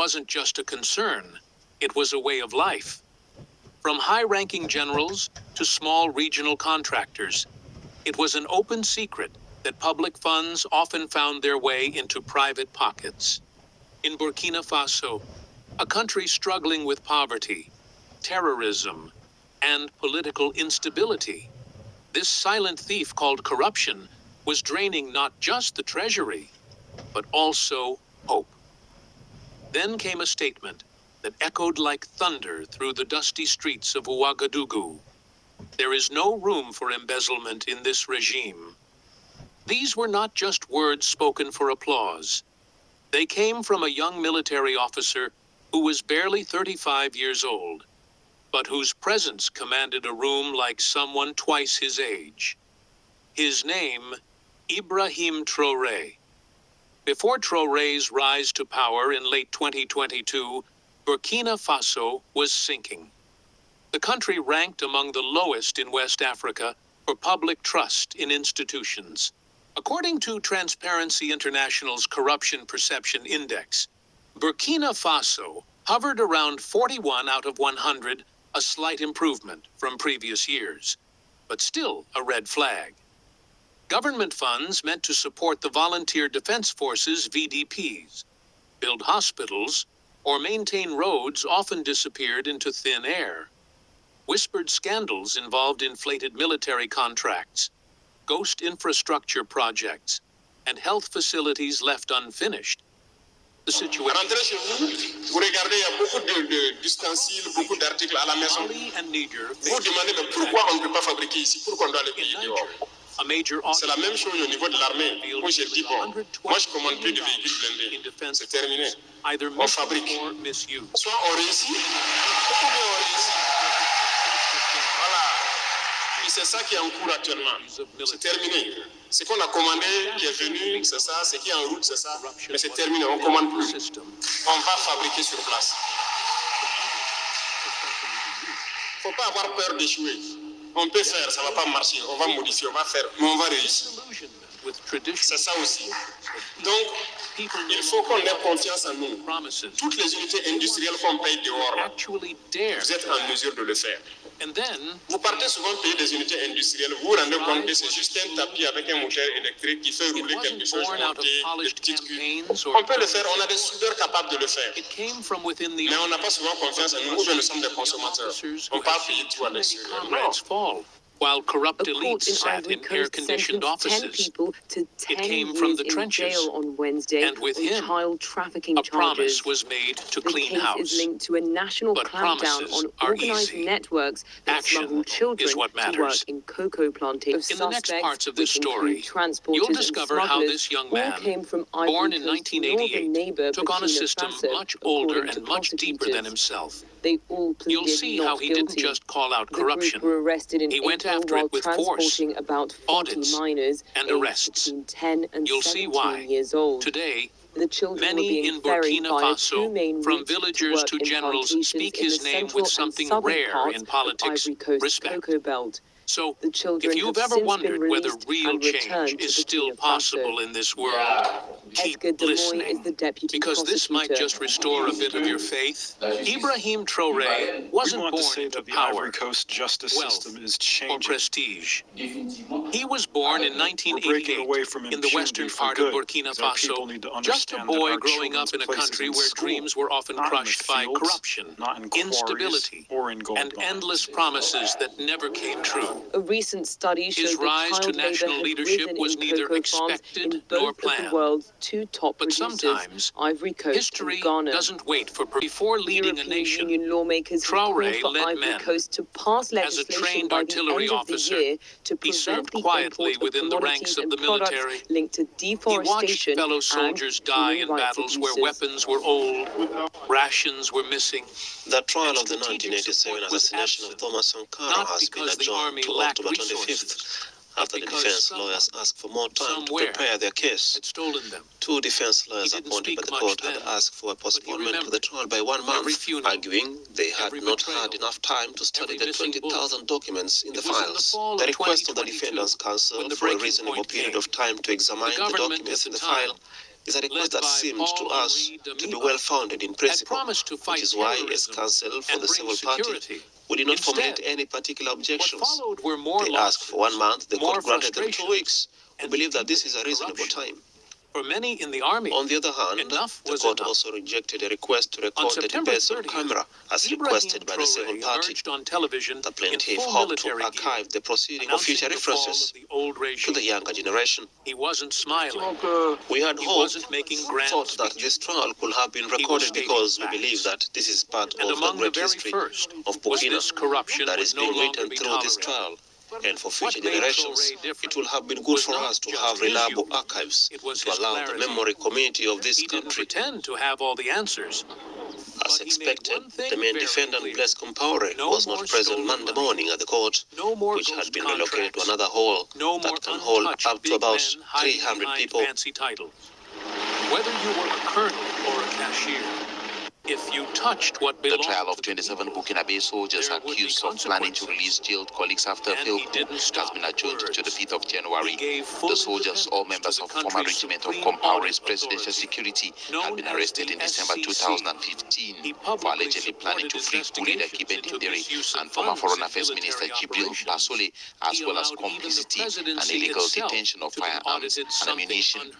wasn't just a concern, it was a way of life. From high-ranking generals to small regional contractors, it was an open secret that public funds often found their way into private pockets. In Burkina Faso, a country struggling with poverty, terrorism, and political instability, this silent thief called corruption was draining not just the treasury, but also hope. Then came a statement that echoed like thunder through the dusty streets of Ouagadougou. There is no room for embezzlement in this regime. These were not just words spoken for applause. They came from a young military officer who was barely 35 years old, but whose presence commanded a room like someone twice his age. His name, Ibrahim Traoré. Before Traore'S rise to power in late 2022, Burkina Faso was sinking. The country ranked among the lowest in West Africa for public trust in institutions. According to Transparency International's Corruption Perception Index, Burkina Faso hovered around 41 out of 100, a slight improvement from previous years, but still a red flag. Government funds meant to support the Volunteer Defense Forces (VDPs), build hospitals, or maintain roads often disappeared into thin air. Whispered scandals involved inflated military contracts, ghost infrastructure projects, and health facilities left unfinished. The situation. Rentrez chez vous, vous regardez, il y a beaucoup d'ustensiles, beaucoup d'articles à la maison. Vous demandez mais pourquoi on ne peut pas fabriquer ici, pourquoi on doit les payer dehors. C'est la même chose au niveau de l'armée. Moi j'ai dit bon, moi je commande plus de véhicules blindés. C'est terminé. On fabrique. Soit on réussit, ou bien on réussit. Voilà. Et c'est ça qui est en cours actuellement. C'est terminé. Ce qu'on a commandé, qui est venu, c'est ça. Ce qui est en route, c'est ça. Mais c'est terminé. On ne commande plus. On va fabriquer sur place. Il ne faut pas avoir peur d'échouer. On peut faire, ça ne va pas marcher. On va modifier, on va faire, mais on va réussir. C'est ça aussi. Donc, il faut qu'on ait confiance en nous. Toutes les unités industrielles qu'on paye dehors, vous êtes en mesure de le faire. Vous partez souvent payer des unités industrielles, vous vous rendez compte que c'est juste un tapis avec un moteur électrique qui fait rouler quelque chose, monter des petites cuves. On peut le faire, on a des soudeurs capables de le faire. Mais on n'a pas souvent confiance en nous, ou bien nous sommes des consommateurs. On part payer tout à l'extérieur. Non. While corrupt elites sat in air-conditioned offices, it came from the trenches, and with him, a promise was made to clean house. But promises are easy. Action is what matters. In the next parts of this story, you'll discover how this young man, born in 1988, took on a system much older and much deeper than himself. You'll see how he didn't just call out corruption. He went after it with force, audits, and arrests. You'll see why. Today, many in Burkina Faso, from villagers to generals, speak his name with something rare in politics: respect. So, if you've ever wondered whether real change is still possible in this world, keep listening, because this might just restore a bit of your faith. Ibrahim Traoré wasn't born into power, wealth, or prestige. He was born in 1988 in the western part of Burkina Faso, just a boy growing up in a country where dreams were often crushed by corruption, instability, and endless promises that never came true. A recent study showed his rise to national leadership was neither expected nor planned. But sometimes history doesn't wait for before leading a nation. Traoré led men. As a trained artillery officer, he served quietly within the ranks of the military. He watched fellow soldiers die in battles where weapons were old, rations were missing. The trial of the 1987 assassination of Thomas Sankara has been adjourned to October 25th, after the defense lawyers asked for more time to prepare their case. Two defense lawyers appointed by the court had asked for a postponement to the trial by 1 month, arguing they had not had enough time to study the 20,000 documents in the files. The request of the defendants' counsel for a reasonable period of time to examine the documents in the file is a request that seemed to us to be well-founded in principle, which is why, as counsel for the civil party, we did not formulate any particular objections. They asked for 1 month, the court granted them 2 weeks. We believe that this is a reasonable time. For many in the army, on the other hand, the court also rejected a request to record the debates on camera as requested by the civil party. The plaintiff hoped to archive the proceeding of future references to the younger generation. He wasn't smiling. We had thought that this trial could have been recorded because we believe that this is part of the great history of Burkina that is being written through this trial. And for future generations, it will have been good for us to have reliable archives to allow the memory community of this country. To have all the answers. As expected, the main defendant, Blaise Compaoré, was not present Monday morning at the court, which had been relocated to another hall that can hold up to about 300 people. Whether you were a colonel or a cashier, if you touched what belonged the trial of 27 Burkinabe soldiers accused of planning to release jailed colleagues after a failed coup has been adjourned to the 5th of January. The soldiers, all members of former regiment of Compaoré's presidential security, had been arrested in December 2015 for allegedly planning to free coup leader Ghting and former Foreign Affairs Minister Ibrahim, as well as complicity and illegal detention of firearms and ammunition,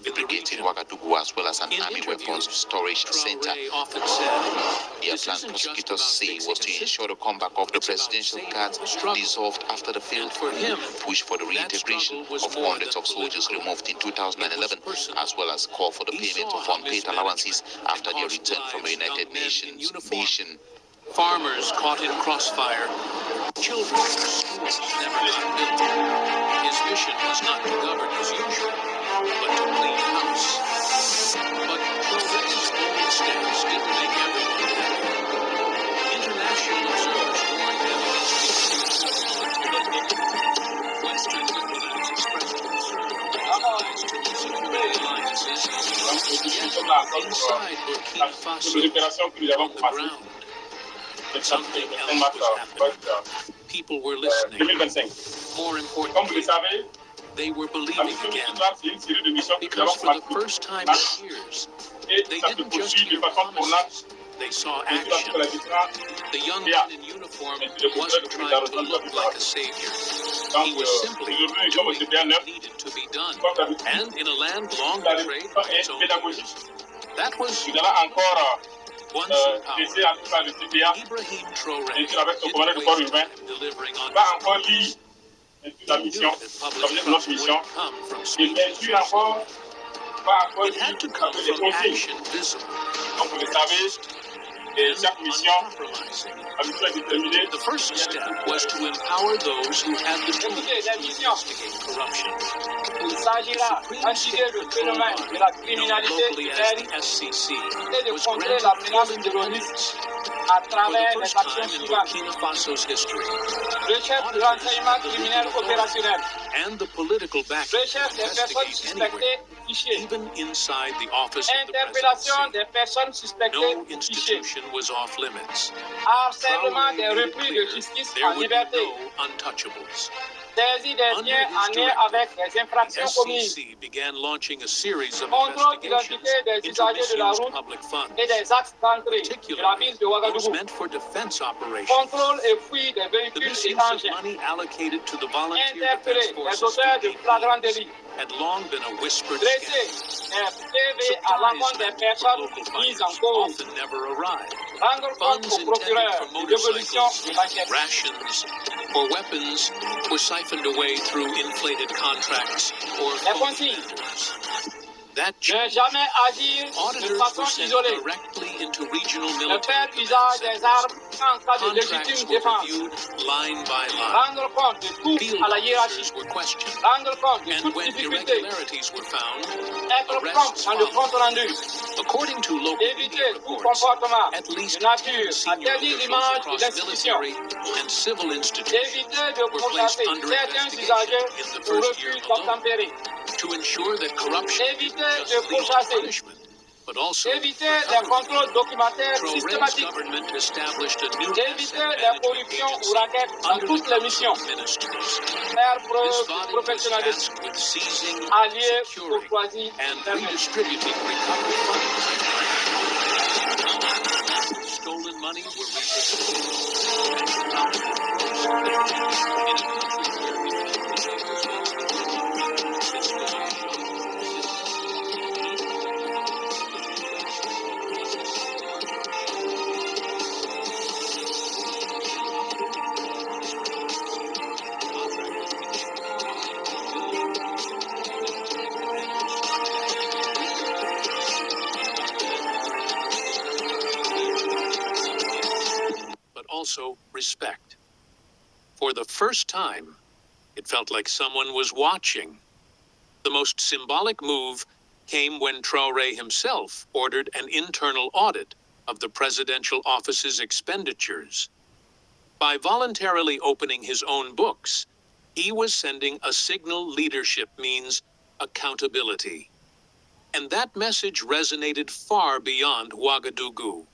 implicating Ouagadougou as well as an army weapons storage center. The Atlantic prosecutors say was to ensure the comeback of the presidential guards dissolved after the failed push for the reintegration of hundreds of soldiers removed in 2011, as well as call for the payment of unpaid allowances after their return from a United Nations mission. Farmers caught in crossfire, children whose schools never got built. His mission was not to govern as usual, but to clean house. But Traore'S bold stance didn't make everyone happy. International observers warned him against Western diplomats expressed concern about ties to security alliances. Inside Burkina Faso, on the ground, something else was happening. People were listening. More importantly, they were believing again. Because for the first time in years, they didn't just hear promises. They saw action. The young man in uniform wasn't trying to look like a savior. He was simply doing what needed to be done. And in a land long betrayed by its own leaders, that was once in power. Ibrahim Traoré delivering on his notre mission, it had to come from action visible. Donc vous le savez, chaque mission a besoin de déterminer. The first step was to empower those who had the tools to investigate corruption. Il s'agira d'agiter le phénomène de la criminalité humaine et de contrer la menace terroriste à travers les actions suivantes. Le chef de renseignement criminel opérationnel, le chef des personnes suspectées fichées, interpellation des personnes suspectées fichées, harcèlement des repris de justice en liberté, saisie des biens en lien avec les infractions commises, contrôle d'identité des usagers de la route et des axes d'entrée de la ville de Ouagadougou, contrôle et fouille des véhicules et engins, interpeller les auteurs de flagrants délits, dresser un PV à l'encontre des personnes mises en cause, rendre compte au procureur de l'évolution de l'enquête. Or weapons were siphoned away through inflated contracts or that ne jamais agir de façon isolée, ne faire usage des armes en cas de légitime défense, rendre compte de tout à la hiérarchie, rendre compte de toute difficulté, être prompt dans le compte rendu, éviter tout comportement de nature à ternir l'image de l'institution, éviter de pourchasser certains usagers pour refus d'obtempérer, to ensure that corruption éviter de pourchasser but also éviter les contrôles documentaires Traore'S systématiques, government established a new éviter asset la management corruption ou agency raquette dans under the toutes les missions, Council of Ministers. faire This preuve de body was professionnalisme, tasked with seizing, allier, securing, courtoisie, and permettre. redistributing recovered funds. Stolen money were repatriated. In a country where this was a but also respect. For the first time, it felt like someone was watching. The most symbolic move came when Traoré himself ordered an internal audit of the presidential office's expenditures. By voluntarily opening his own books, he was sending a signal leadership means accountability. And that message resonated far beyond Ouagadougou.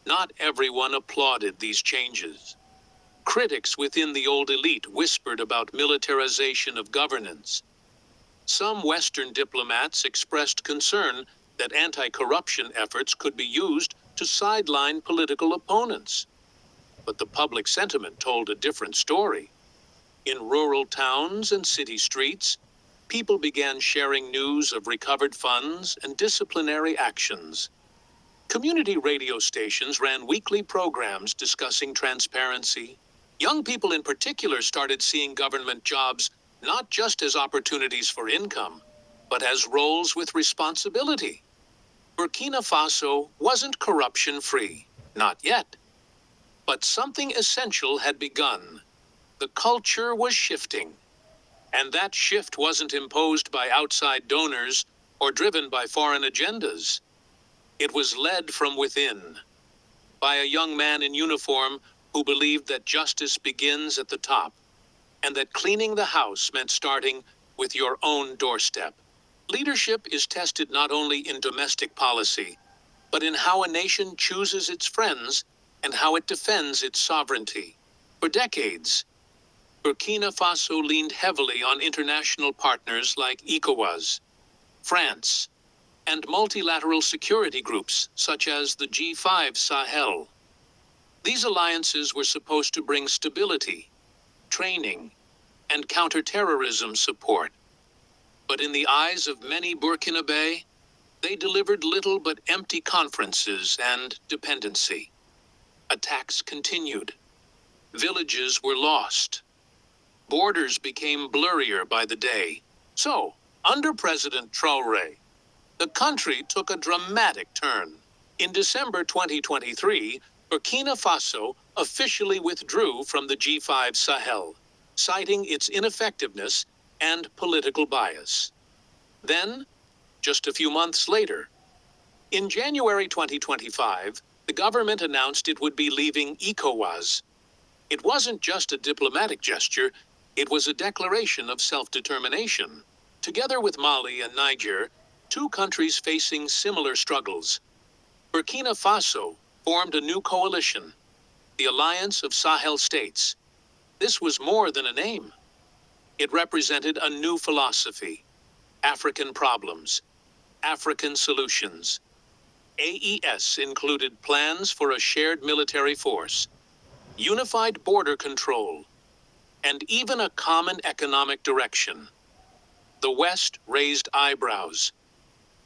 Not everyone applauded these changes. Critics within the old elite whispered about militarization of governance. Some Western diplomats expressed concern that anti-corruption efforts could be used to sideline political opponents. But the public sentiment told a different story. In rural towns and city streets, people began sharing news of recovered funds and disciplinary actions. Community radio stations ran weekly programs discussing transparency. Young people in particular started seeing government jobs not just as opportunities for income, but as roles with responsibility. Burkina Faso wasn't corruption-free, not yet. But something essential had begun. The culture was shifting. And that shift wasn't imposed by outside donors or driven by foreign agendas. It was led from within, by a young man in uniform who believed that justice begins at the top, and that cleaning the house meant starting with your own doorstep. Leadership is tested not only in domestic policy, but in how a nation chooses its friends and how it defends its sovereignty. For decades, Burkina Faso leaned heavily on international partners like ECOWAS, France, and multilateral security groups such as the G5 Sahel. These alliances were supposed to bring stability, training, and counterterrorism support. But in the eyes of many Burkinabe, they delivered little but empty conferences and dependency. Attacks continued. Villages were lost. Borders became blurrier by the day. So, under President Traoré, the country took a dramatic turn. In December 2023, Burkina Faso officially withdrew from the G5 Sahel, citing its ineffectiveness and political bias. Then, just a few months later, in January 2025, the government announced it would be leaving ECOWAS. It wasn't just a diplomatic gesture, it was a declaration of self-determination. Together with Mali and Niger, two countries facing similar struggles, Burkina Faso formed a new coalition, the Alliance of Sahel States. This was more than a name. It represented a new philosophy: African problems, African solutions. AES included plans for a shared military force, unified border control, and even a common economic direction. The West raised eyebrows,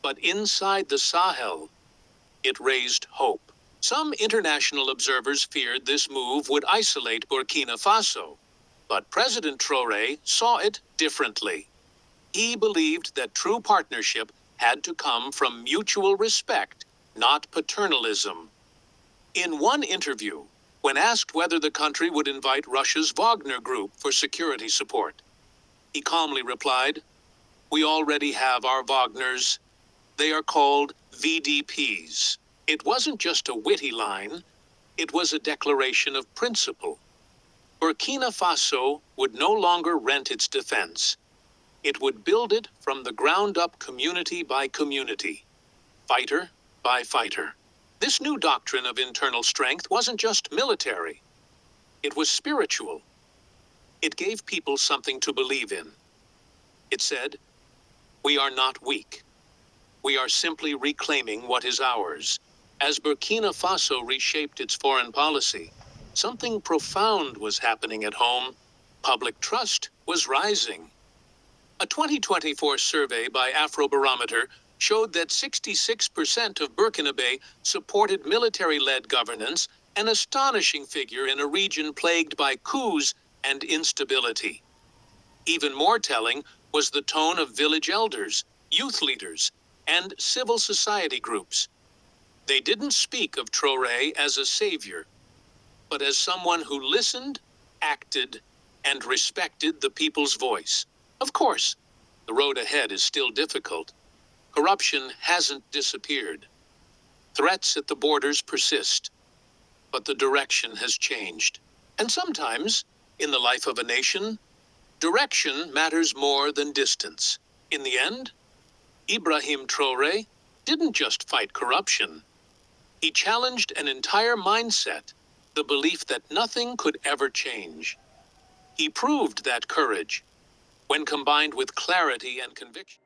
but inside the Sahel, it raised hope. Some international observers feared this move would isolate Burkina Faso, but President Traoré saw it differently. He believed that true partnership had to come from mutual respect, not paternalism. In one interview, when asked whether the country would invite Russia's Wagner Group for security support, he calmly replied, "We already have our Wagners. They are called VDPs." It wasn't just a witty line, it was a declaration of principle. Burkina Faso would no longer rent its defense. It would build it from the ground up, community by community. fighter by fighter. This new doctrine of internal strength wasn't just military. It was spiritual. It gave people something to believe in. It said, "We are not weak. We are simply reclaiming what is ours." As Burkina Faso reshaped its foreign policy, something profound was happening at home. Public trust was rising. A 2024 survey by Afrobarometer showed that 66% of Burkinabe supported military-led governance, an astonishing figure in a region plagued by coups and instability. Even more telling was the tone of village elders, youth leaders, and civil society groups. They didn't speak of Traoré as a savior, but as someone who listened, acted, and respected the people's voice. Of course, the road ahead is still difficult. Corruption hasn't disappeared. Threats at the borders persist, but the direction has changed. And sometimes, in the life of a nation, direction matters more than distance. In the end, Ibrahim Traoré didn't just fight corruption. He challenged an entire mindset, the belief that nothing could ever change. He proved that courage, when combined with clarity and conviction.